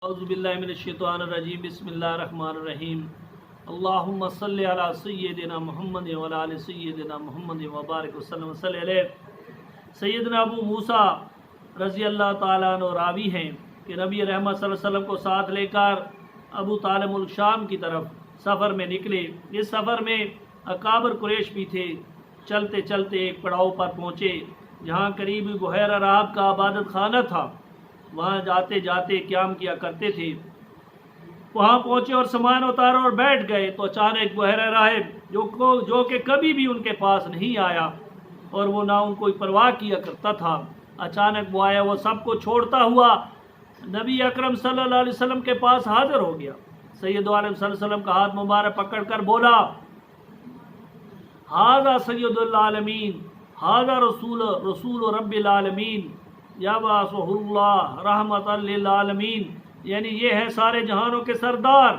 اعوذ باللہ من الشیطان الرجیم بسم اللہ الرحمن الرحیم اللہم صلی علی سیدنا محمد وعلی آل سیدنا محمد وبارک وسلم صلی علیہ۔ سیدنا ابو موسیٰ رضی اللہ تعالیٰ عنہ راوی ہیں کہ نبی رحمت صلی اللہ علیہ وسلم کو ساتھ لے کر ابو طالب ملک شام کی طرف سفر میں نکلے۔ اس سفر میں اکابر قریش بھی تھے۔ چلتے چلتے ایک پڑاؤ پر پہنچے جہاں قریبی بحیرہ راہب کا عبادت خانہ تھا۔ وہاں جاتے جاتے قیام کیا کرتے تھے۔ وہاں پہنچے اور سامان اتارا اور بیٹھ گئے تو اچانک بحیرہ راہب جو کہ کبھی بھی ان کے پاس نہیں آیا اور وہ نہ ان کو پرواہ کیا کرتا تھا، اچانک وہ آیا۔ وہ سب کو چھوڑتا ہوا نبی اکرم صلی اللہ علیہ وسلم کے پاس حاضر ہو گیا۔ سید عالم صلی اللہ علیہ وسلم کا ہاتھ مبارک پکڑ کر بولا، ھذا سید العالمین، ھذا رسول رب العالمین یبعثہ اللہ رحمۃ للعالمین، یعنی یہ ہے سارے جہانوں کے سردار،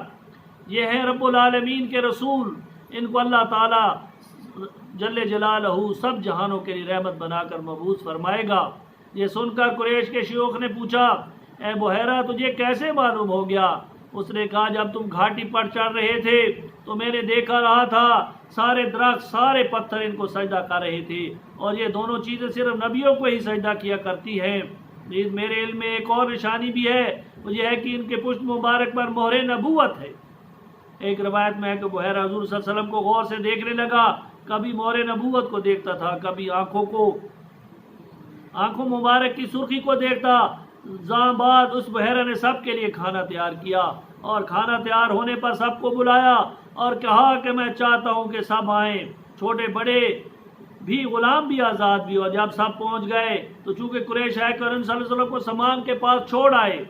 یہ ہے رب العالمین کے رسول، ان کو اللہ تعالیٰ جل جلالہ سب جہانوں کے لیے رحمت بنا کر مبعوث فرمائے گا۔ یہ سن کر قریش کے شیوخ نے پوچھا، اے بحیرہ تجھے کیسے معلوم ہو گیا؟ اس نے کہا، جب تم گھاٹی پر چڑھ رہے تھے تو میں نے دیکھا رہا تھا سارے درخت سارے پتھر ان کو سجدہ کر رہے تھے، اور یہ دونوں چیزیں صرف نبیوں کو ہی سجدہ کیا کرتی ہیں۔ میرے علم میں ایک اور نشانی بھی ہے، وہ یہ ہے کہ ان کے پشت مبارک پر مہر نبوت ہے۔ ایک روایت میں ہے کہ بحیرہ حضور صلی اللہ علیہ وسلم کو غور سے دیکھنے لگا، کبھی مہر نبوت کو دیکھتا تھا، کبھی آنکھوں مبارک کی سرخی کو دیکھتا۔ زاں بعد اس بحیرہ نے سب کے لیے کھانا تیار کیا، اور کھانا تیار ہونے پر سب کو بلایا اور کہا کہ میں چاہتا ہوں کہ سب آئیں، چھوٹے بڑے بھی، غلام بھی، آزاد بھی۔ اور جب سب پہنچ گئے تو چونکہ قریش ہے کہ صلی اللہ علیہ وسلم کو سامان کے پاس چھوڑ آئے۔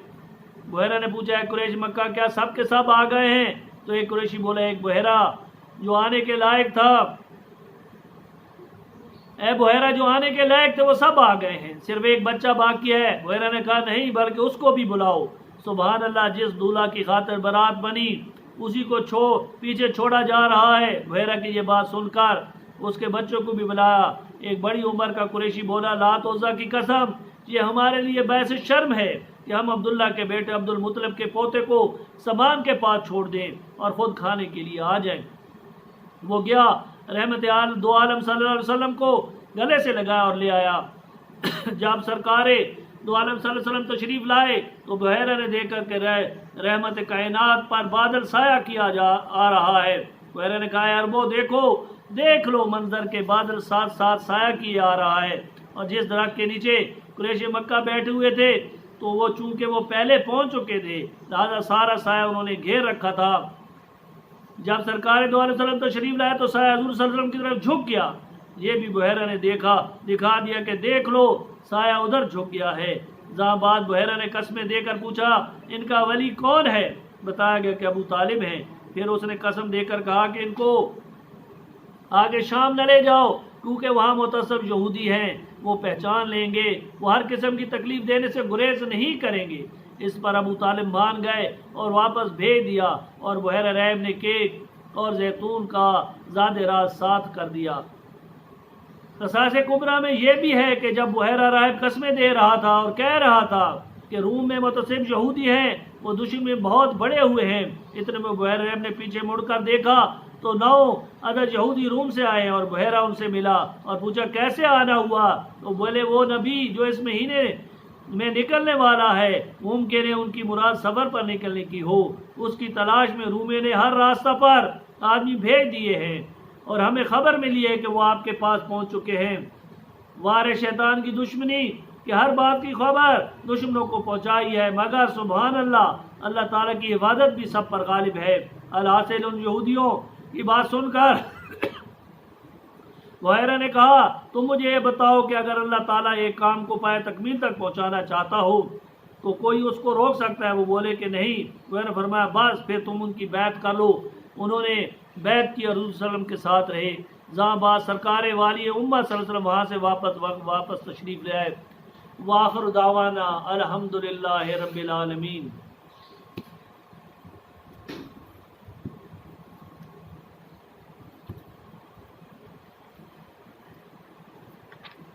بحیرہ نے پوچھا، ہے قریش مکہ کیا سب کے سب آ گئے ہیں؟ تو ایک قریشی بولا، ایک بحیرہ جو آنے کے لائق تھا، اے بحیرہ جو آنے کے لائق تھے وہ سب آ گئے ہیں، صرف ایک بچہ باقی ہے۔ بحیرہ نے کہا، نہیں بلکہ اس کو بھی بلاؤ۔ سبحان اللہ، جس دولہا کی خاطر برات بنی اسی کو پیچھے چھوڑا جا رہا ہے۔ بحیرہ کی یہ بات سن کر اس کے بچوں کو بھی بلایا۔ ایک بڑی عمر کا قریشی بولا، لات عزا کی قسم، یہ ہمارے لیے باعث شرم ہے کہ ہم عبداللہ کے بیٹے عبد المطلب کے پوتے کو سامان کے پاس چھوڑ دیں اور خود کھانے کے لیے آ جائیں۔ وہ گیا، رحمت دو عالم صلی اللہ علیہ وسلم کو گلے سے لگایا اور لے آیا۔ جب سرکار دو عالم صلی اللہ علیہ وسلم تشریف لائے تو بحیرہ نے دیکھا کہ رحمت کائنات پر بادل سایہ کیا آ رہا ہے۔ بحیرہ نے کہا، عربو دیکھ لو منظر کے بادل ساتھ ساتھ سایہ کیا آ رہا ہے۔ اور جس درخت کے نیچے قریش مکہ بیٹھے ہوئے تھے تو وہ چونکہ وہ پہلے پہنچ چکے تھے لہذا سارا سایہ انہوں نے گھیر رکھا تھا۔ جب سرکار دو علیہ وسلم تشریف لائے تو سایہ حضور صلی اللہ علیہ وسلم کی طرف جھک گیا۔ یہ بھی بحیرہ نے دکھا دیا کہ دیکھ لو سایہ ادھر جھک گیا ہے۔ زاں بعد بحیرہ نے قسمیں دے کر پوچھا، ان کا ولی کون ہے؟ بتایا گیا کہ ابو طالب ہیں۔ پھر اس نے قسم دے کر کہا کہ ان کو آگے شام نہ لے جاؤ، کیونکہ وہاں متعصب یہودی ہیں، وہ پہچان لیں گے، وہ ہر قسم کی تکلیف دینے سے گریز نہیں کریں گے۔ اس پر ابو طالب مان گئے اور واپس بھیج دیا، اور بحیرہ راہب نے کیک اور زیتون کا زاد راز ساتھ کر دیا۔ قصاص کبریٰ میں یہ بھی ہے کہ جب بحیرہ راہب قسمیں دے رہا تھا اور کہہ رہا تھا کہ روم میں متعصب یہودی ہیں، وہ دشمن میں بہت بڑے ہوئے ہیں، اتنے میں بحیرہ راہب نے پیچھے مڑ کر دیکھا تو 9 عدد یہودی روم سے آئے، اور بحیرہ ان سے ملا اور پوچھا، کیسے آنا ہوا؟ تو بولے، وہ نبی جو اس مہینے میں نکلنے والا ہے، ممکن ہے ان کی مراد سفر پر نکلنے کی ہو، اس کی تلاش میں رومیوں نے ہر راستہ پر آدمی بھیج دیے ہیں، اور ہمیں خبر ملی ہے کہ وہ آپ کے پاس پہنچ چکے ہیں۔ وار شیطان کی دشمنی کہ ہر بات کی خبر دشمنوں کو پہنچائی ہے، مگر سبحان اللہ تعالیٰ کی حفاظت بھی سب پر غالب ہے۔ الحاصل ان یہودیوں کی بات سن کر بحیرہ نے کہا، تم مجھے یہ بتاؤ کہ اگر اللہ تعالیٰ ایک کام کو پائے تکمیل تک پہنچانا چاہتا ہو تو کوئی اس کو روک سکتا ہے؟ وہ بولے کہ نہیں۔ بحیرہ نے فرمایا، بس پھر تم ان کی بیعت کر لو۔ انہوں نے بیعت کی اور حضور صلی اللہ علیہ وسلم کے ساتھ رہے۔ زاں بعد سرکار والی امت صلی اللہ علیہ وسلم وہاں سے واپس تشریف لے آئے۔ وآخر دعوانا الحمدللہ رب العالمین۔